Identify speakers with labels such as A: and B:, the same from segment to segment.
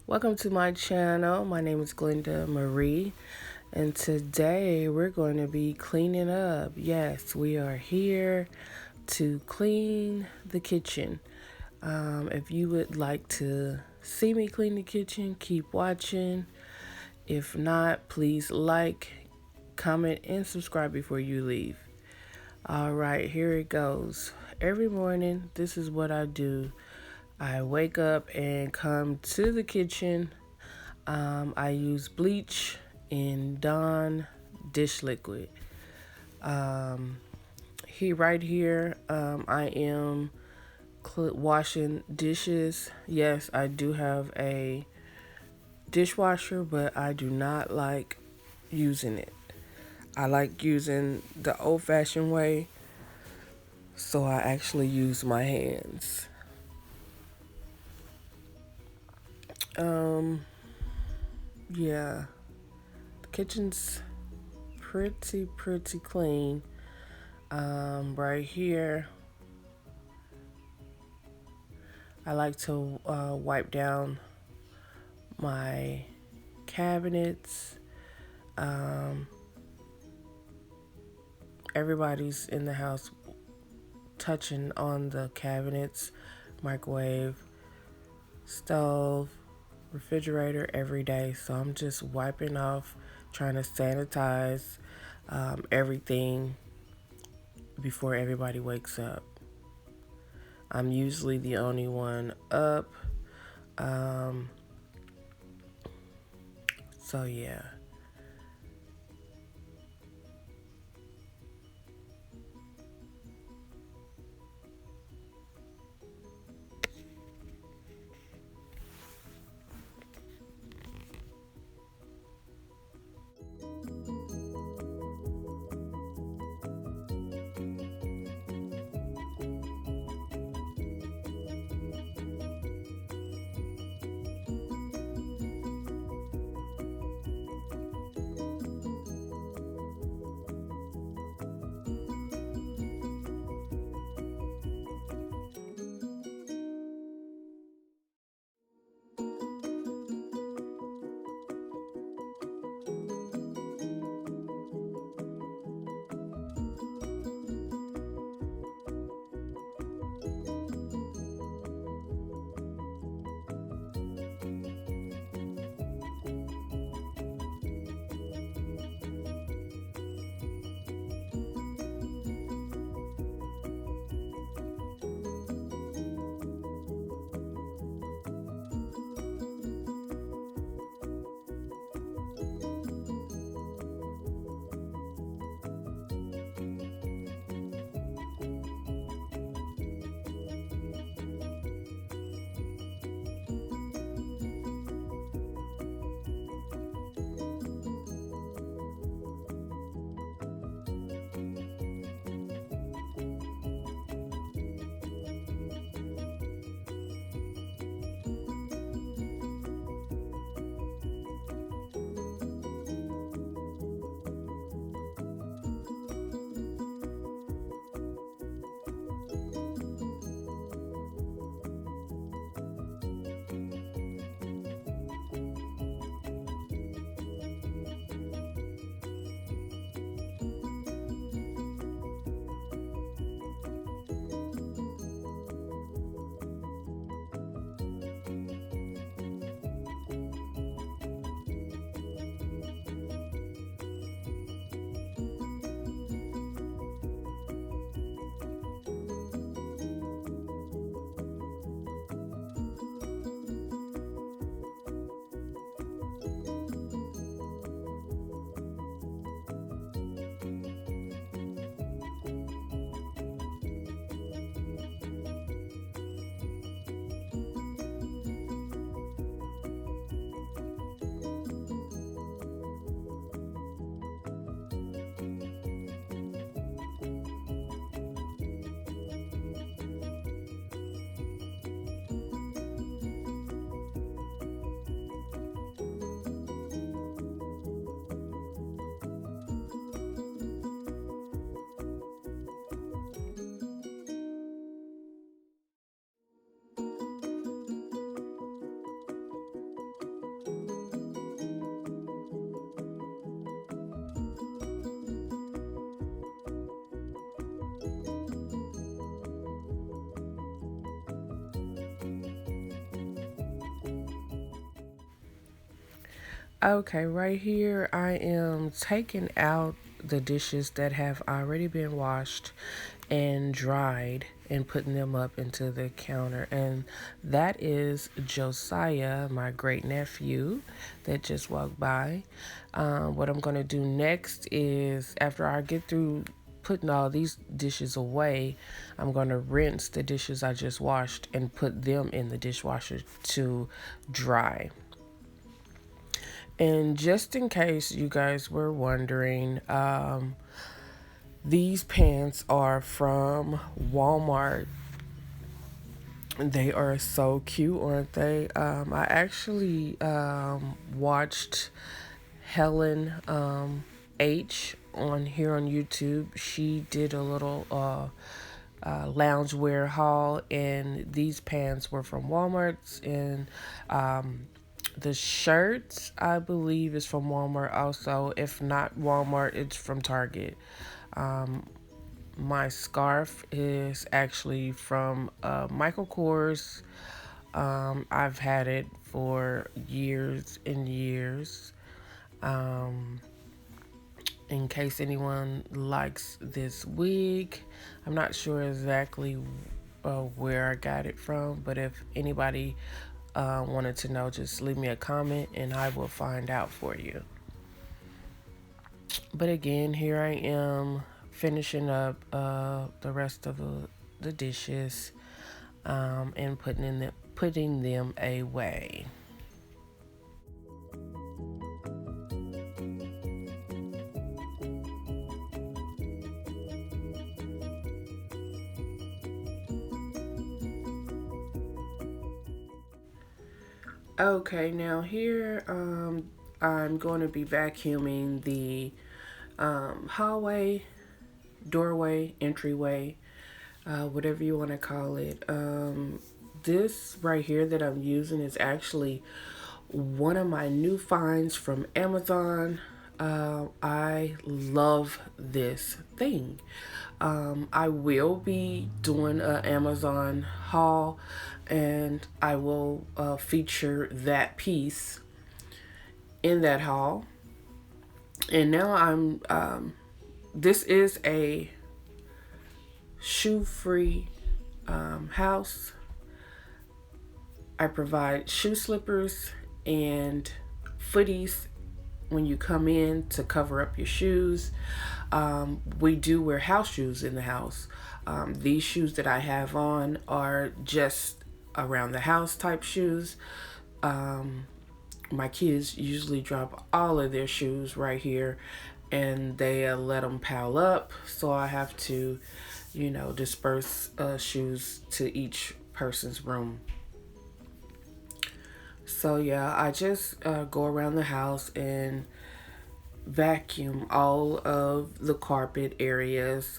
A: Welcome to my channel. My name is Glenda Marie, and today we're going to be cleaning up. Yes, we are here to clean the kitchen. If you would like to see me clean the kitchen, keep watching. If not, please like, comment, and subscribe before you leave. All right, here it goes. Every morning, this is what I do. I wake up and come to the kitchen. I use bleach and Dawn dish liquid. Right here, I am washing dishes. Yes, I do have a dishwasher, but I do not like using it. I like using the old-fashioned way, so I actually use my hands. Um, yeah, the kitchen's pretty clean. Right here, I like to wipe down my cabinets. Um, Everybody's in the house touching on the cabinets, microwave, stove, refrigerator every day. So I'm just wiping off, trying to sanitize everything before everybody wakes up. I'm usually the only one up. Um, so yeah. Okay, right here I am taking out the dishes that have already been washed and dried and putting them up into the counter. And that is Josiah, my great nephew that just walked by. What I'm going to do next is after I get through putting all these dishes away, I'm going to rinse the dishes I just washed and put them in the dishwasher to dry. And just in case you guys were wondering, these pants are from Walmart. They are so cute, aren't they? I actually watched Helen H on here on YouTube. She did a little loungewear haul, and these pants were from Walmart's, and the shirts I believe is from Walmart also. If not Walmart, it's from Target. My scarf is actually from Michael Kors. I've had it for years and years. Um, in case anyone likes this wig, I'm not sure exactly where I got it from, but if anybody wanted to know, just leave me a comment and I will find out for you. But again, here I am finishing up the rest of the dishes and putting them away. Okay, now here I'm going to be vacuuming the hallway, doorway, entryway, whatever you want to call it. This right here that I'm using is actually one of my new finds from Amazon. I love this thing. I will be doing an Amazon haul, and I will feature that piece in that haul. And now this is a shoe-free house. I provide shoe slippers and footies when you come in to cover up your shoes. We do wear house shoes in the house. These shoes that I have on are just around the house type shoes. My kids usually drop all of their shoes right here and they let them pile up. So I have to, disperse shoes to each person's room. So yeah, I just go around the house and vacuum all of the carpet areas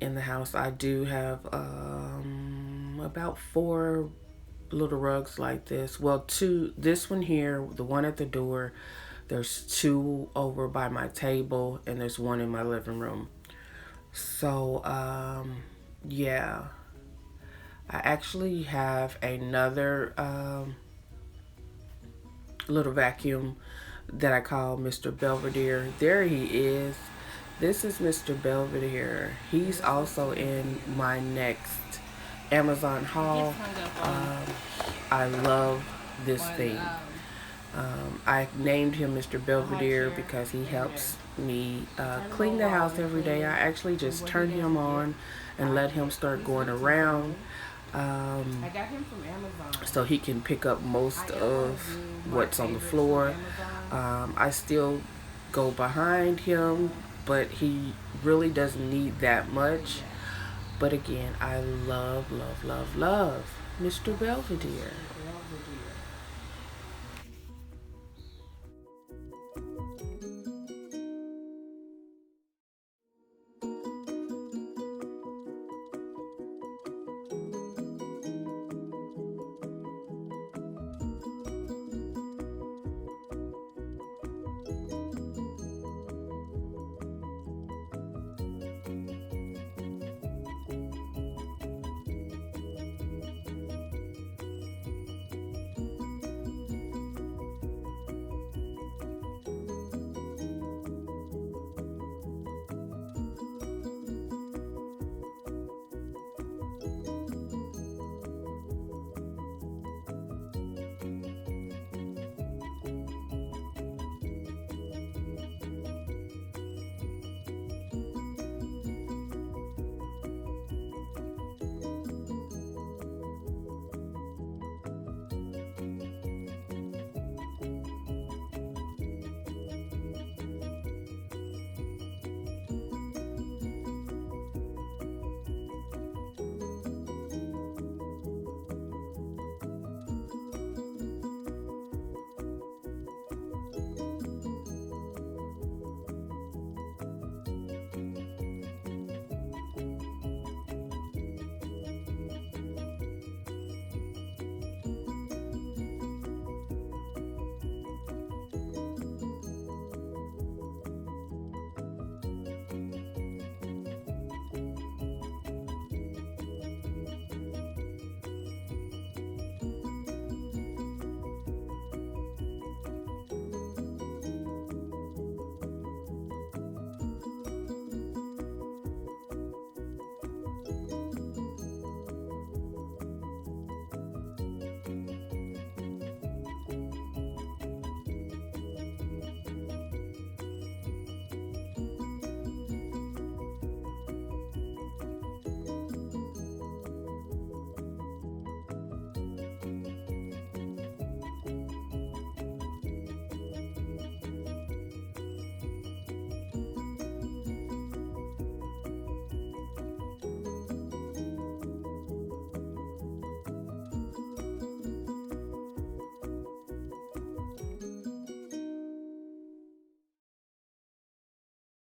A: in the house. I do have about 4 little rugs like this. Well, 2, this one here, the one at the door, there's 2 over by my table, and there's 1 in my living room. So, yeah. I actually have another little vacuum that I call Mr. Belvedere. There he is. This is Mr. Belvedere. He's also in my next Amazon haul. I love this thing. I named him Mr. Belvedere because he helps me clean the house every day. I actually just turn him on and let him start going around. I got him from Amazon. So he can pick up most of what's on the floor. I still go behind him, but he really doesn't need that much. But again, I love, love, love, love Mr. Belvedere.